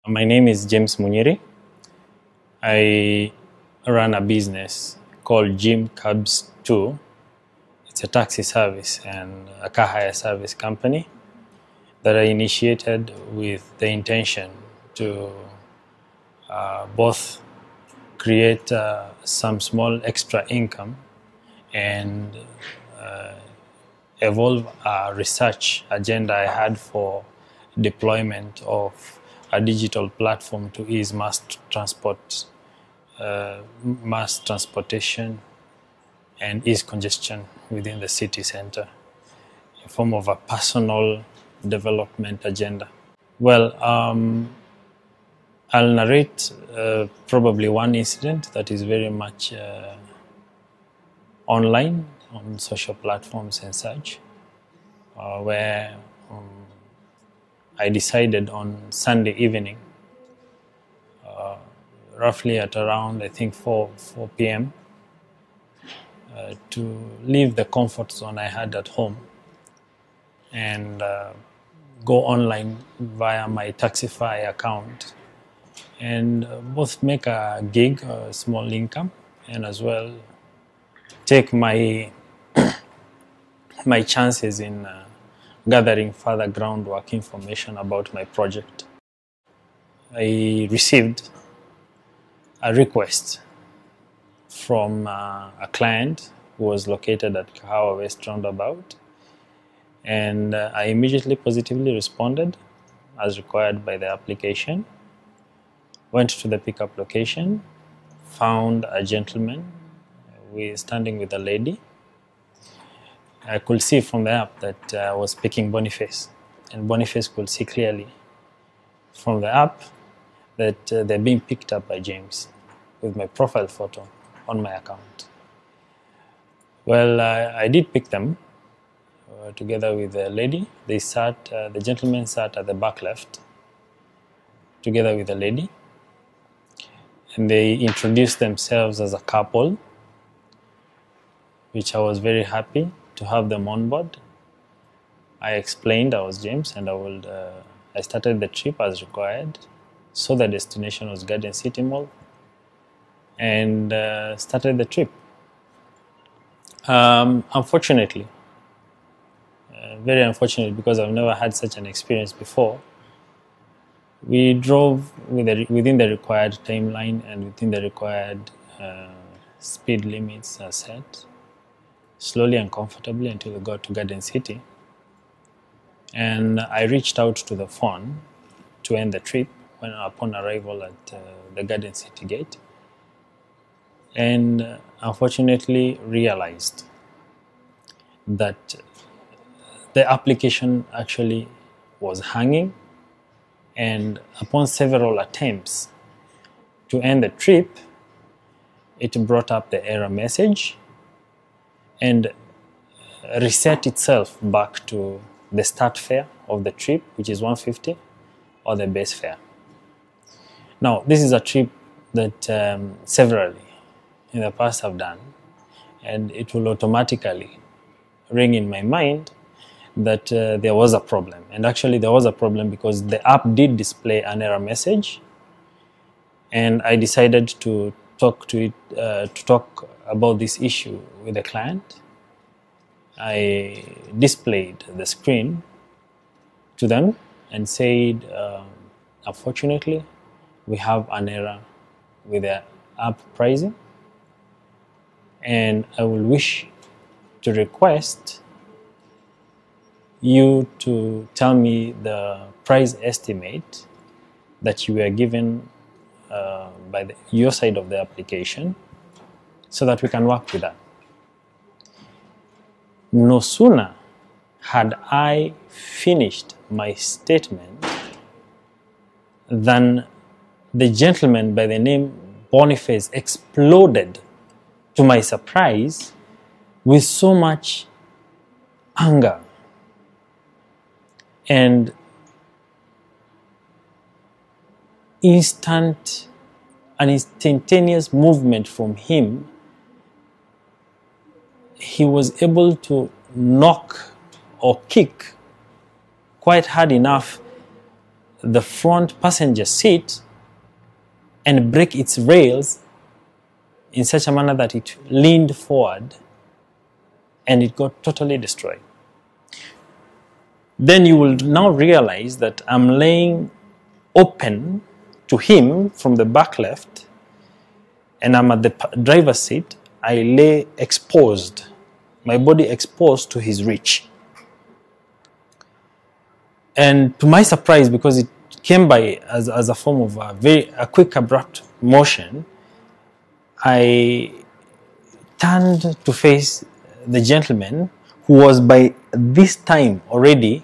My name is James Munyiri. I run a business called Cabs2. It's a taxi service and a car hire service company that I initiated with the intention to both create some small extra income and evolve a research agenda I had for deployment of a digital platform to ease mass transportation and ease congestion within the city center, in form of a personal development agenda. Well, I'll narrate probably one incident that is very much online on social platforms and such, where I decided on Sunday evening, roughly at around, I think, 4 p.m., to leave the comfort zone I had at home and go online via my Taxify account and both make a gig, a small income, and as well take my my chances in gathering further groundwork information about my project. I received a request from a client who was located at Kahawa West Roundabout, and I immediately positively responded as required by the application. Went to the pickup location, found a gentleman standing with a lady. I could see from the app that I was picking Boniface, and Boniface could see clearly from the app that they're being picked up by James with my profile photo on my account. Well, I did pick them together with the lady. They sat, the gentleman sat at the back left together with the lady, and they introduced themselves as a couple, which I was very happy to have them on board. I explained I was James and I started the trip as required. So the destination was Garden City Mall, and started the trip. Unfortunately, very unfortunate, because I've never had such an experience before, we drove within the required timeline and within the required speed limits are set, slowly and comfortably until we got to Garden City. And I reached out to the phone to end the trip upon arrival at the Garden City gate, and unfortunately realized that the application actually was hanging, and upon several attempts to end the trip, it brought up the error message and reset itself back to the start fare of the trip, which is 150, or the base fare. Now, this is a trip that severally in the past I've done, and it will automatically ring in my mind that there was a problem. And actually there was a problem because the app did display an error message, and I decided to talk about this issue with the client. I displayed the screen to them and said, unfortunately, we have an error with the app pricing, and I will wish to request you to tell me the price estimate that you were given by your side of the application, so that we can work with that. No sooner had I finished my statement than the gentleman by the name Boniface exploded, to my surprise, with so much anger and an instantaneous movement from him. He was able to knock or kick quite hard enough the front passenger seat and break its rails in such a manner that it leaned forward and it got totally destroyed. Then you will now realize that I'm laying open to him from the back left, and I'm at the driver's seat. I lay exposed, my body exposed to his reach. And to my surprise, because it came by as a form of a quick, abrupt motion, I turned to face the gentleman who was by this time already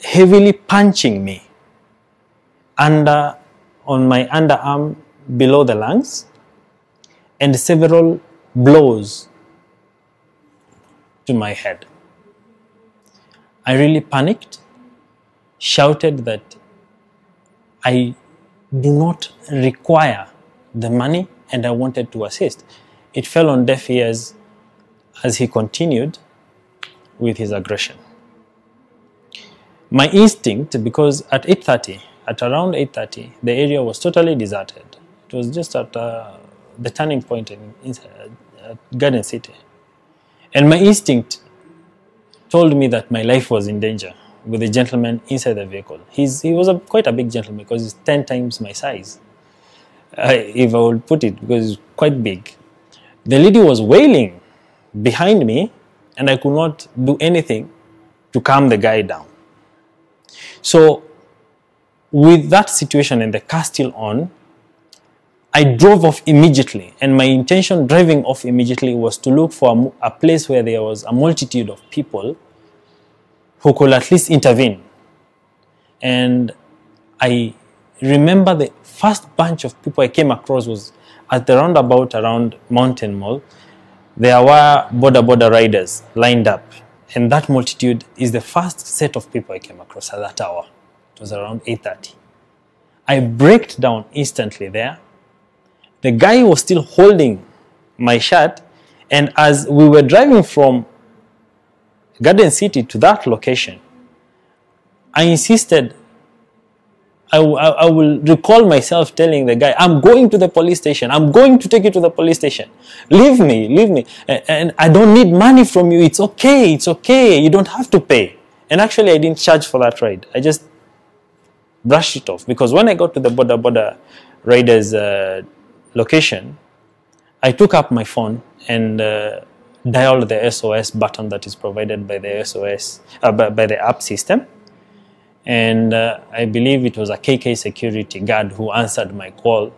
heavily punching me on my underarm below the lungs, and several blows to my head. I really panicked, shouted that I do not require the money and I wanted to assist. It fell on deaf ears as he continued with his aggression. My instinct, because at around 8:30, the area was totally deserted. It was just at the turning point at Garden City. And my instinct told me that my life was in danger with the gentleman inside the vehicle. He was quite a big gentleman because he's 10 times my size, if I would put it, because he's quite big. The lady was wailing behind me, and I could not do anything to calm the guy down. So with that situation and the car still on, I drove off immediately, and my intention driving off immediately was to look for a place where there was a multitude of people who could at least intervene. And I remember the first bunch of people I came across was at the roundabout around Mountain Mall. There were border riders lined up, and that multitude is the first set of people I came across at that hour. It was around 8:30. I braked down instantly there. The guy was still holding my shirt, and as we were driving from Garden City to that location, I insisted, I will recall myself telling the guy, I'm going to the police station, I'm going to take you to the police station. Leave me, and I don't need money from you, it's okay, you don't have to pay. And actually I didn't charge for that ride, I just brushed it off, because when I got to the border riders location, I took up my phone and dialed the SOS button that is provided by the by the app system. And I believe it was a KK security guard who answered my call,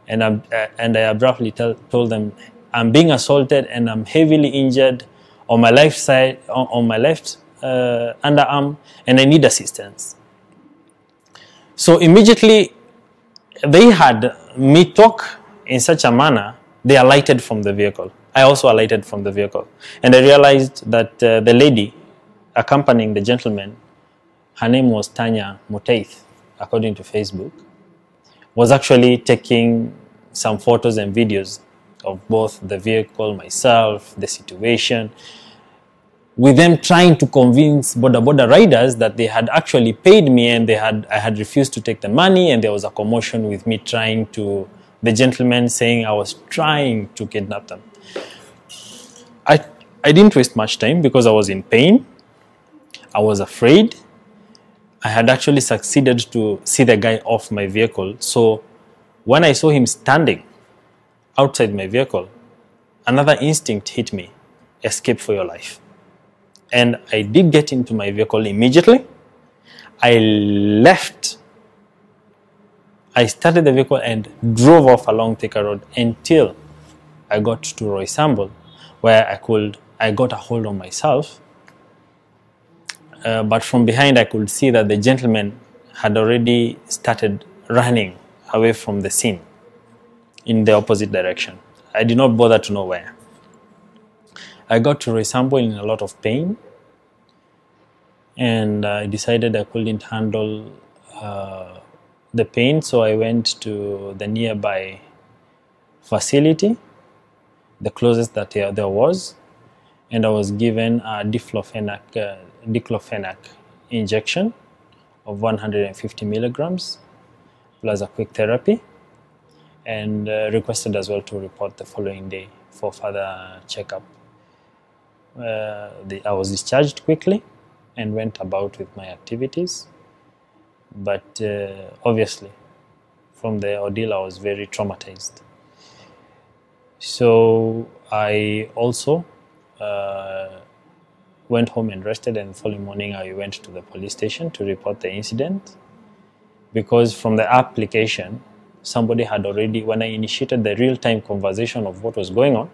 and I abruptly told them, I'm being assaulted and I'm heavily injured on my left side, on my left underarm, and I need assistance. So immediately they had me talk in such a manner, they alighted from the vehicle. I also alighted from the vehicle, and I realized that the lady accompanying the gentleman, her name was Tanya Muteith, according to Facebook, was actually taking some photos and videos of both the vehicle, myself, the situation, with them trying to convince border riders that they had actually paid me and I had refused to take the money, and there was a commotion with me trying to, the gentleman saying I was trying to kidnap them. I didn't waste much time because I was in pain, I was afraid. I had actually succeeded to see the guy off my vehicle. So when I saw him standing outside my vehicle, another instinct hit me: escape for your life. And I did get into my vehicle immediately. I left. I started the vehicle and drove off along Thika Road until I got to Roysample, where I got a hold of myself. But from behind I could see that the gentleman had already started running away from the scene in the opposite direction. I did not bother to know where. I got to Roysample in a lot of pain, and I decided I couldn't handle the pain, so I went to the nearby facility, the closest that there was, and I was given a diclofenac injection of 150 milligrams plus a quick therapy, and requested as well to report the following day for further checkup. I was discharged quickly and went about with my activities, but obviously from the ordeal I was very traumatized. So I also went home and rested, and the following morning I went to the police station to report the incident, because from the application somebody had already, when I initiated the real-time conversation of what was going on,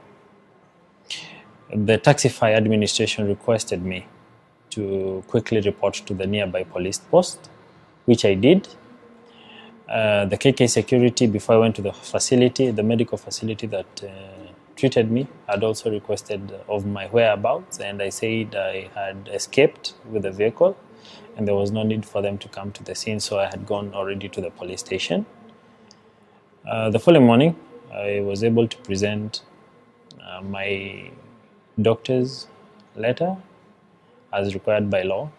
the Taxify administration requested me to quickly report to the nearby police post, which I did. The KK security, before I went to the facility, the medical facility that treated me, had also requested of my whereabouts, and I said I had escaped with the vehicle and there was no need for them to come to the scene, so I had gone already to the police station. The following morning, I was able to present my doctor's letter as required by law,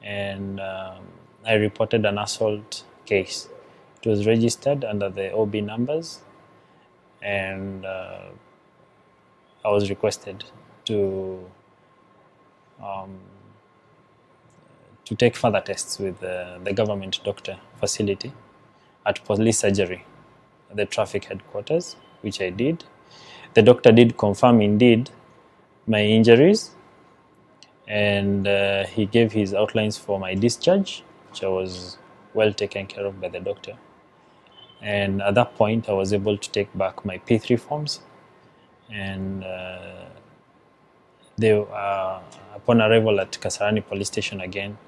and I reported an assault case. It was registered under the OB numbers, and I was requested to take further tests with the government doctor facility at police surgery, the traffic headquarters, which I did. The doctor did confirm indeed my injuries, and he gave his outlines for my discharge, which I was well taken care of by the doctor. And at that point I was able to take back my P3 forms, and upon arrival at Kasarani police station again,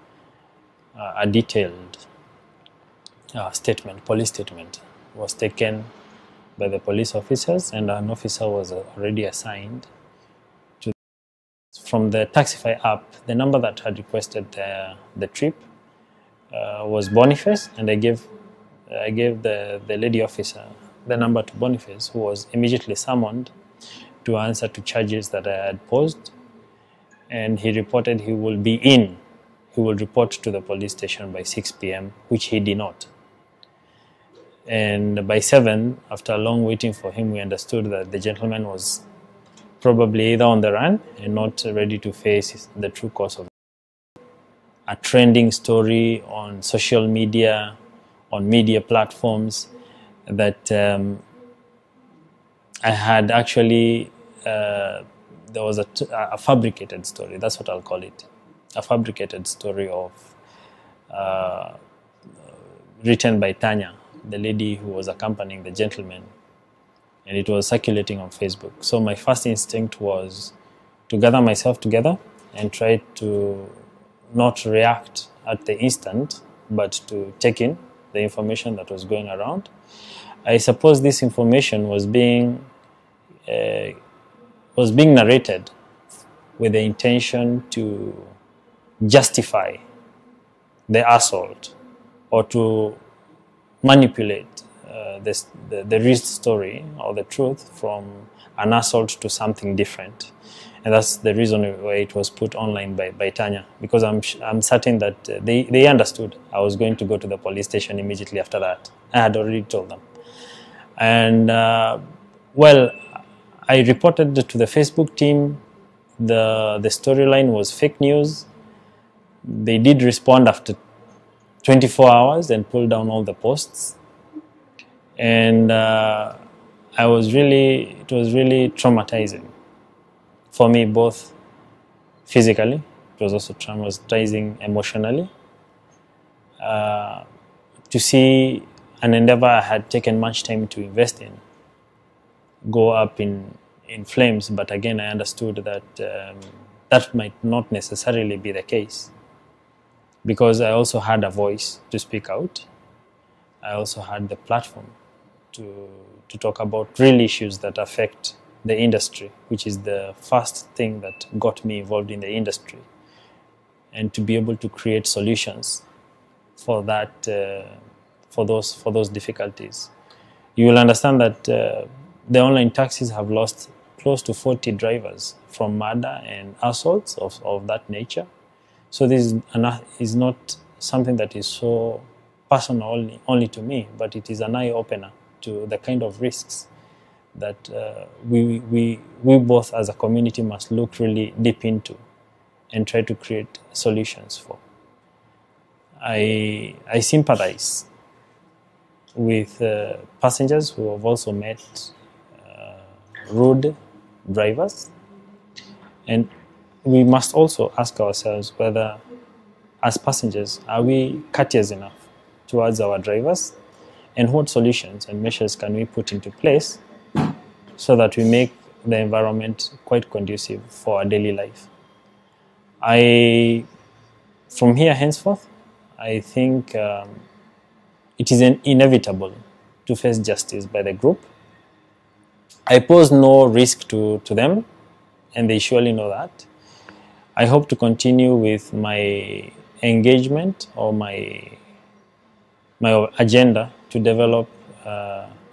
a detailed police statement was taken by the police officers, and an officer was already assigned to. From the Taxify app, the number that had requested the trip was Boniface, and I gave the lady officer the number to Boniface, who was immediately summoned to answer to charges that I had posed, and he reported he will be in. He will report to the police station by 6 p.m., which he did not. And by 7, after long waiting for him, we understood that the gentleman was probably either on the run and not ready to face the true cause of it. A trending story on social media, on media platforms, that I had actually, there was a fabricated story, that's what I'll call it. A fabricated story of written by Tanya, the lady who was accompanying the gentleman, and it was circulating on Facebook. So my first instinct was to gather myself together and try to not react at the instant, but to take in the information that was going around. I suppose this information was being narrated with the intention to justify the assault or to manipulate the real story or the truth from an assault to something different. And that's the reason why it was put online by Tanya, because I'm certain that they understood I was going to go to the police station immediately after that. I had already told them. And well, I reported to the Facebook team. The storyline was fake news. They did respond after 24 hours and pulled down all the posts. And it was really traumatizing for me, both physically. It was also traumatizing emotionally. To see an endeavor I had taken much time to invest in go up in flames, but again I understood that that might not necessarily be the case, because I also had a voice to speak out. I also had the platform to talk about real issues that affect the industry, which is the first thing that got me involved in the industry, and to be able to create solutions for that, for those difficulties. You will understand that the online taxis have lost close to 40 drivers from murder and assaults of that nature. So this is not something that is so personal only to me, but it is an eye-opener to the kind of risks that we both as a community must look really deep into and try to create solutions for. I sympathize with passengers who have also met rude drivers, and we must also ask ourselves whether, as passengers, are we courteous enough towards our drivers, and what solutions and measures can we put into place so that we make the environment quite conducive for our daily life. From here henceforth, I think it is inevitable to face justice by the group. I pose no risk to them, and they surely know that. I hope to continue with my engagement or my agenda to develop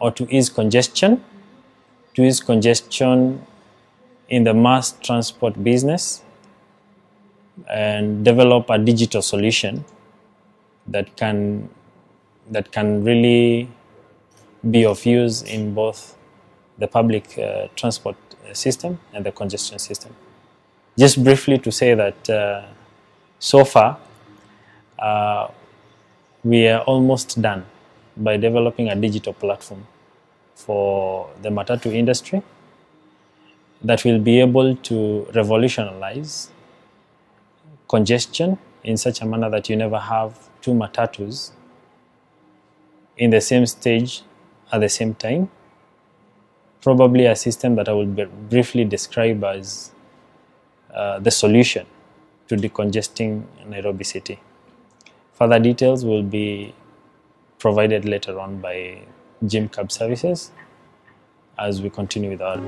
or to ease congestion in the mass transport business, and develop a digital solution that can really be of use in both the public transport system and the congestion system. Just briefly to say that so far we are almost done by developing a digital platform for the matatu industry that will be able to revolutionize congestion in such a manner that you never have two matatus in the same stage at the same time. Probably a system that I will briefly describe as the solution to decongesting Nairobi City. Further details will be provided later on by Jim Cab Services as we continue with our